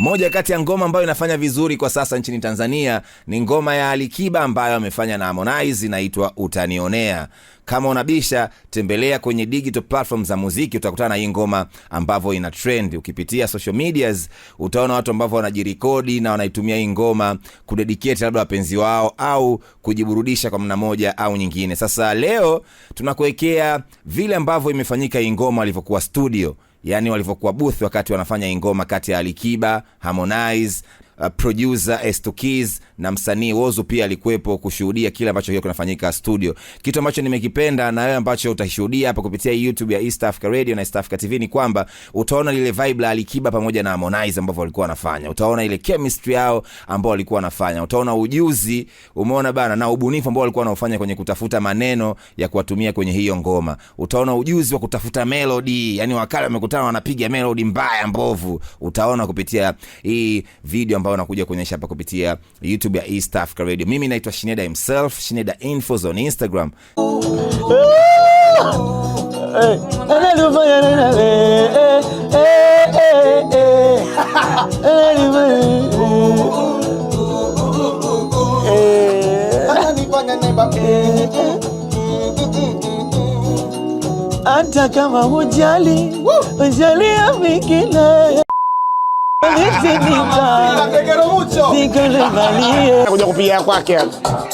Moja kati ya ngoma ambayo inafanya vizuri kwa sasa nchini Tanzania ni ngoma ya Alikiba ambayo amefanya na Harmonize, inaitwa Utanionea. Kama unabisha, tembelea kwenye digital platforms za muziki, utakutana na hii ngoma ambavyo ina trend. Ukipitia social medias utaona watu ambao wanajirekodi na wanaitumia hii ngoma kudedicate labda wapenzi wao au kujiburudisha kwa namna moja au nyingine. Sasa leo tunakuwekea vile ambavyo imefanyika hii ngoma walivyokuwa studio, yani walivyokuwa booth wakati wanafanya hii ngoma kati ya Alikiba, Harmonize, producer S2Keys na msanii Whozu pia alikuwepo kushuhudia kile ambacho hiyo kinafanyika studio. Kitu ambacho nimekipenda na wewe ambacho utashuhudia hapa kupitia YouTube ya East Africa Radio na East Africa TV ni kwamba utaona lile vibe la Alikiba pamoja na Harmonize ambao walikuwa wanafanya. Utaona ile chemistry yao ambao walikuwa wanafanya. Utaona ujuzi, umeona bana, na ubunifu ambao walikuwa wanaofanya kwenye kutafuta maneno ya kuwatumia kwenye hiyo ngoma. Utaona ujuzi wa kutafuta melody, yani wakala wamekutana wanapiga melody mbaya mbovu. Utaona kupitia hii video ambayo nakuja kuonyesha hapa kupitia YouTube ya East Africa Radio. Mimi naitwa Shineda himself, Shineda Infos on Instagram. Anta kama hujali, hujali ya mikile kuja kupiga kwake hapa.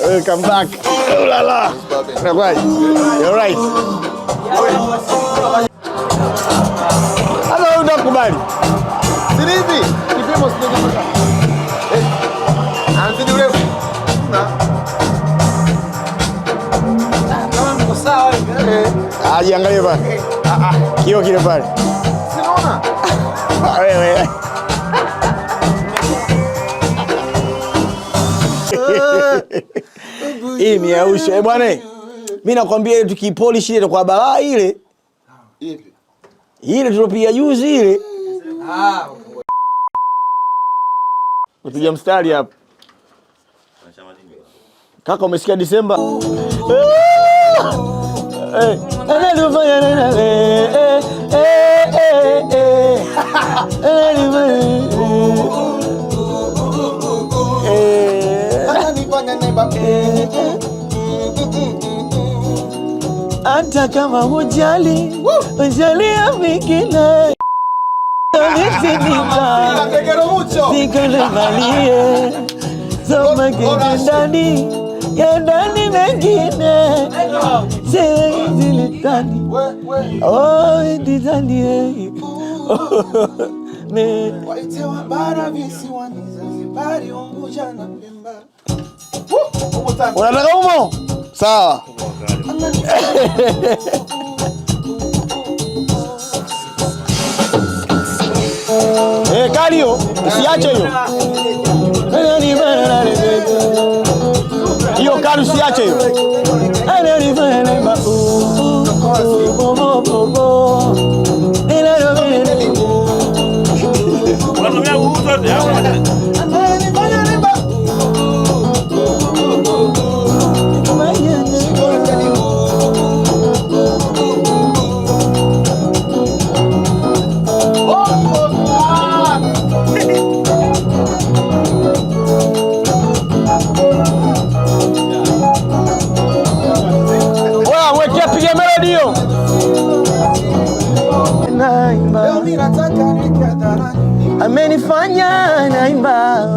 Welcome back. Ulala. Nakwaje? You're right. Hello, unakubali? Sirivi, kipimo sije. Anzidi urefu. Angalia pale. Kio kile pale. Sinaona. Wewe. Hii ni ausho. Bwana, mimi nakwambia ile tukipolish ile kwa balaa ile. Ipi? Ile tulopiga juzi ile. Upiga mstari hapa. Kaka, umesikia Disemba? Anta kama hujali, hujali ya mikile Nikalevalie Zoma kendani ya ndani mengine Sewe zilitani Oh, ndizani Waite wa bara visiwani Zanzibari Unguja na Pemba. Unataka umo? Sawa. Kalio, usiache hiyo. Hiyo kali usiache hiyo. Amenifanya naimba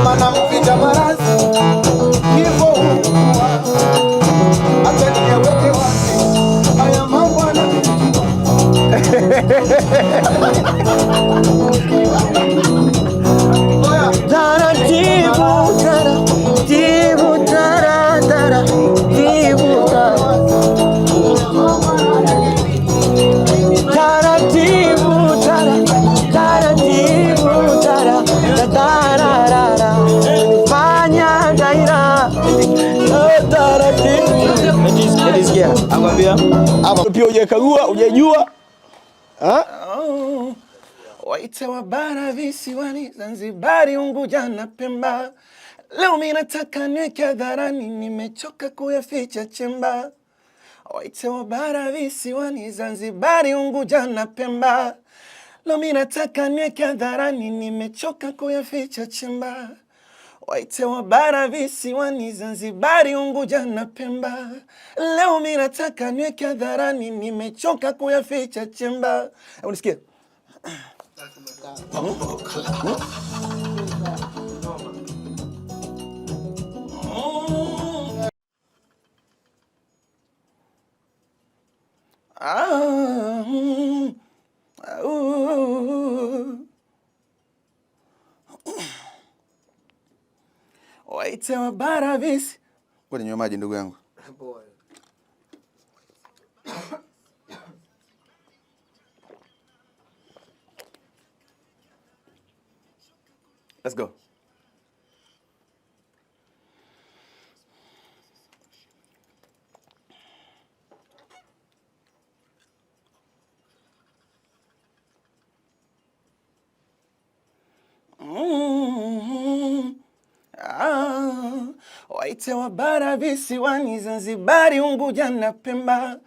Mana mpita marazi Kifo Acha niweke wazi Haya mambo Taratibu, taratibu, taratibu, fanya daira taratibu. Akwambia hapa pia hujakagua, hujajua. Waite wa bara visiwani Zanzibari Unguja na Pemba Leo mimi nataka niweke hadharani, nimechoka kuyaficha chemba. Waite wa bara visiwani, Zanzibari, Unguja na Pemba. Leo mimi nataka niweke hadharani, nimechoka kuyaficha chemba. Waite wa bara visiwani, Zanzibari, Unguja na Pemba. Leo mimi nataka niweke hadharani, nimechoka kuyaficha chemba. Unisikia? Waite wa bara visi. Ngoja ninywe maji ndugu yangu. Let's go. Waite wa bara visiwani, Zanzibari, Unguja na Pemba.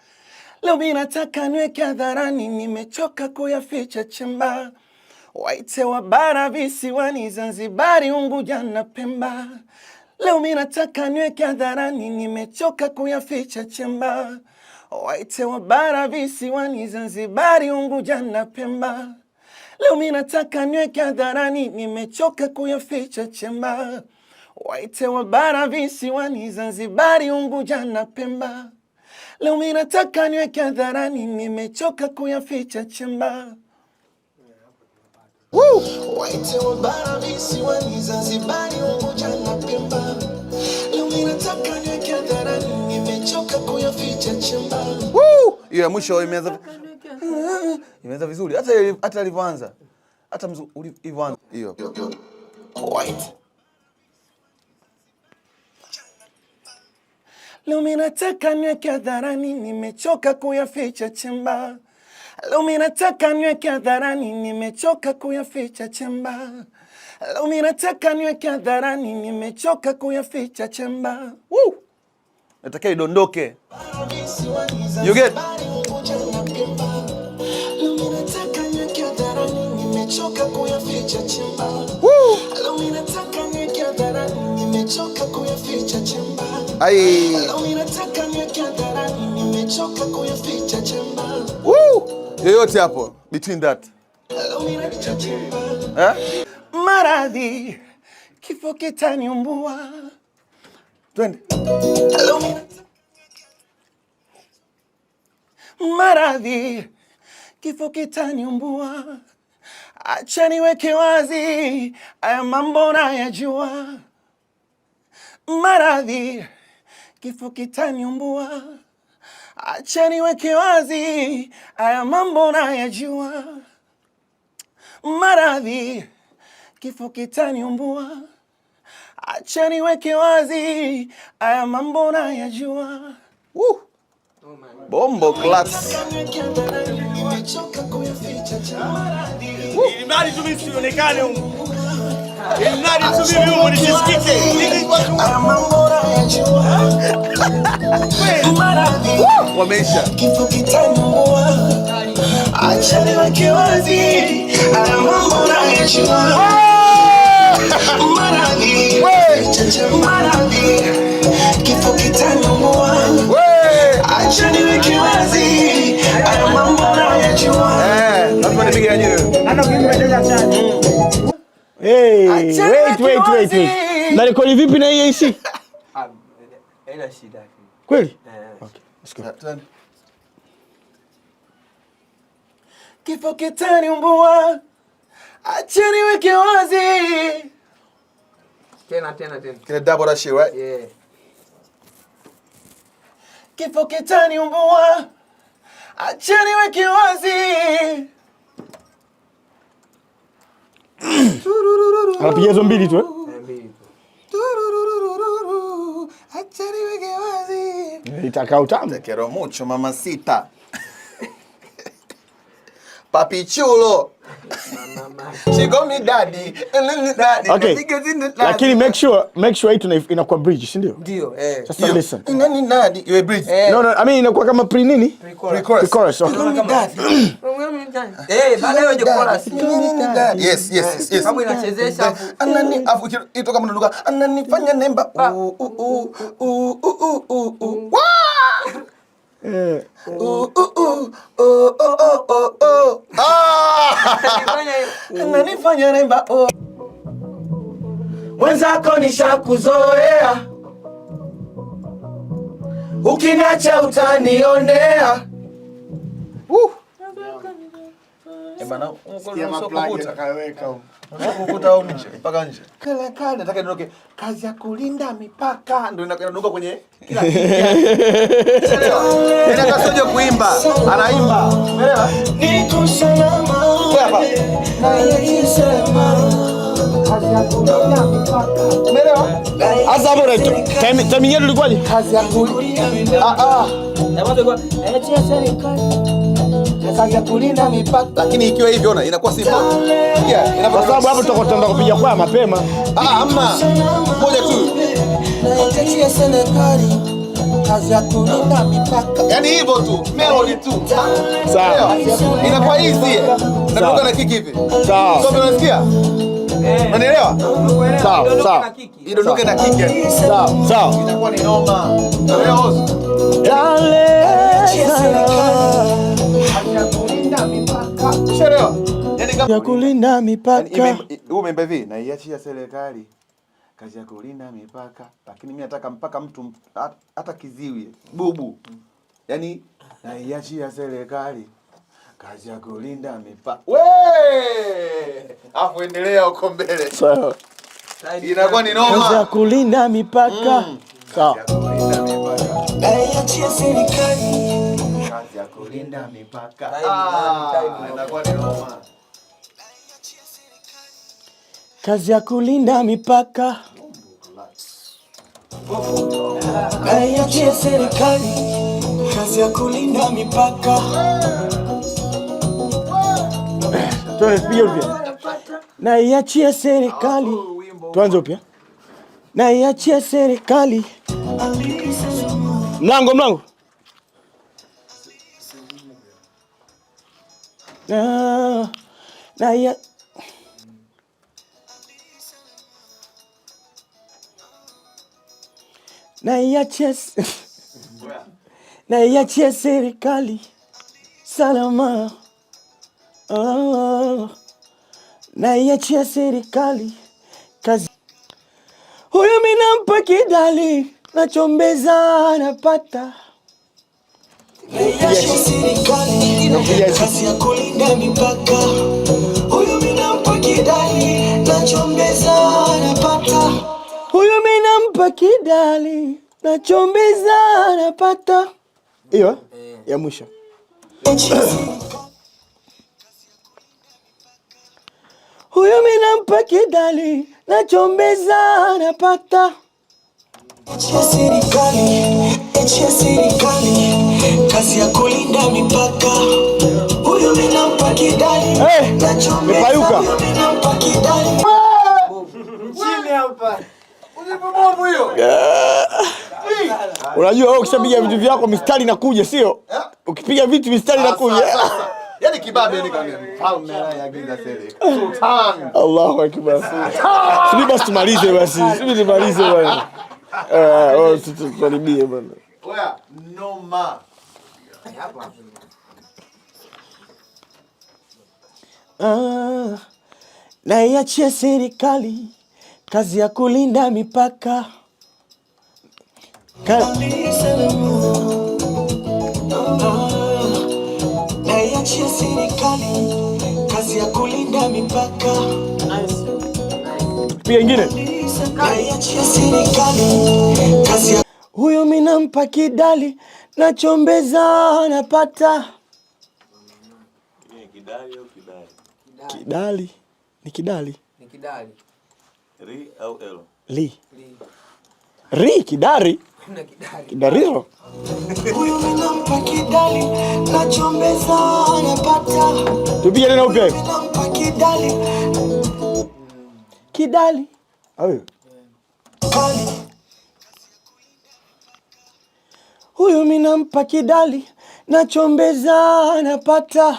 Leo mimi nataka niweke hadharani, nimechoka kuyaficha chemba. Waite wa bara visiwani, Zanzibari, Unguja na Pemba. Leo mimi nataka niweke hadharani, nimechoka kuyaficha chemba. Waite wa bara visiwani, Zanzibari, Unguja na Pemba. Leo mimi nataka niweke hadharani, nimechoka kuyaficha chemba. Waite wa bara visiwani, Zanzibari, Unguja na Pemba. Leo mimi nataka niweke hadharani, nimechoka kuyaficha chemba. Waite wa bara visiwani, Zanzibari, Unguja na Pemba. Leo mimi nataka niweke hadharani, nimechoka kuyaficha chemba. Hiyo ya mwisho imeanza vizuri. Hata alivyoanza. Hata ulivyoanza hiyo. White. Leo mimi nataka niweke hadharani, nimechoka kuyaficha chemba. Leo mimi nataka niweke hadharani, nimechoka kuyaficha chemba. Leo mimi nataka niweke hadharani, nimechoka kuyaficha chemba. Woo! Nataka idondoke. You get? Leo mimi nataka niweke hadharani, nimechoka kuyaficha chemba. Woo! Leo mimi nataka niweke hadharani, nimechoka kuyaficha chemba. Ai. Leo mimi nataka niweke hadharani, nimechoka kuyaficha chemba. Woo! Yoyote hapo between that. Maradhi kifo kitaniumbua. Twende. Maradhi kifo kitaniumbua. Acha niweke wazi haya mambo nayajua. Maradhi kifo kitaniumbua. Acha niweke wazi haya mambo nayajua. Maradhi kifo kitaniumbua. Acha niweke wazi haya mambo nayajua. Bombo class. Ili mradi tu mimi sionekane huko. Ili mradi tu mimi huko nisikike. Haya mambo nayajua. Maradhi Wameisha. kifo kitaniumbua. Acha niweke wazi haya mambo nayajua. Maradhi maradhi kifo kitaniumbua. Acha niweke wazi haya mambo nayajua. Lazima nipige yenyewe. Hata ukiendelea sana. Hey, wait. Na rekodi vipi na hii AC? Haina shida. Kweli? Okay. Let's go. Kifo kitaniumbua. Acha niweke wazi. Tena. Can double that shit, right? Yeah. Kifo kitaniumbua. Acha niweke wazi. Anapiga hizo mbili tu eh? Acha niweke wazi. Itakaa utamu. Te quiero mucho, mamacita. Papi chulo. She call me daddy. Daddy. Okay. Lakini make sure hii inakuwa bridge, si ndio? Ndio, Sasa listen. Nani daddy? Iwe bridge. No, I mean inakuwa kama pre nini? Pre-chorus. Okay. Call me daddy. baada ya chorus. Yes. Kama inachezesha Anani afu ito kama nduga. Ananifanya nemba. Ananifanya nemba. Wenzako nishakuzoea, ukiniacha utanionea. Bana, ukuta au nje mpaka nje. Kale nataka niondoke. Kazi ya kulinda mipaka ndio inanuka kwenye kila kitu. Nataka soje kuimba, anaimba. Umeelewa? Niko salama. Hapa. Na yeye sema. Kazi ya kulinda mipaka. Umeelewa? Asa hapo right. Time yetu ilikuwaje? Kazi ya kulinda. Kazi ya kulinda mipaka. Lakini ikiwa hivyo na inakuwa simple. Yeah, kwa sababu hapo tutakwenda kupiga kwa mapema. Hamna. Moja tu. Naitetea serikali. Kazi ya kulinda mipaka. Yaani hivyo tu, melody tu. Sawa. Inakuwa easy. Nakuwa na kiki hivi. Sawa. Sio unasikia? Unanielewa? Sawa. Idondoke na kiki. Sawa. Inakuwa ni noma. Leo ya kulinda mipaka. Umeimba hivi, naiachia serikali kazi ya kulinda mipaka, lakini mimi nataka mpaka mtu hata kiziwi bubu, yaani naiachia serikali kazi ya kulinda mipaka. We! Afu endelea uko mbele. Sawa. Inakuwa ni noma. Kazi ya kulinda mipaka. Sawa. Naiachia serikali kazi ya kulinda mipaka. Inakuwa ni noma. Kazi ya kulinda mipaka. Naiachia serikali kazi ya kulinda mipaka. Tuanze upya. Naiachia serikali. Tuanze upya. Naiachia serikali. Mlango. Naiachia serikali salama. Naiachia serikali kazi. Huyo mimi nampa kidali, nachombeza napata. Naiachia serikali kazi ya kulinda mipaka. Huyo mimi nampa kidali, nachombeza napata. Huyo mimi nampa kidali, nachombeza napata. Hiyo ya mwisho. Huyo mimi nampa kidali, nachombeza napata. Echia serikali kazi ya kulinda mipaka. Huyo mimi nampa kidali, nachombeza. Huyo mimi nampa kidali. chini hapa. Ulipomovu hiyo. Unajua wewe ukishapiga vitu vyako mistari inakuja, sio? Ukipiga vitu mistari inakuja. Yaani kibabe ni kama mfalme anayeagiza serikali. Sultan. Allahu Akbar. Sisi basi tumalize basi. Sisi tumalize bwana. Tutaribie bwana. Oya, noma. Naiachia serikali kazi ya kulinda mipaka. Naiachia serikali kazi ya kulinda mipaka. Pia ingine. Naiachia serikali kazi ya. Huyo mimi nampa kidali, nachombeza napata. Kidali au kidali? Kidali. Ni kidali. Ni kidali. Ri au L? Li. Ri kidari. Kidariro. Huyu minampa kidali, nachombeza anapata. Tupige tena upya. Minampa kidali. Kidali. Ayo. Huyu minampa kidali, nachombeza anapata.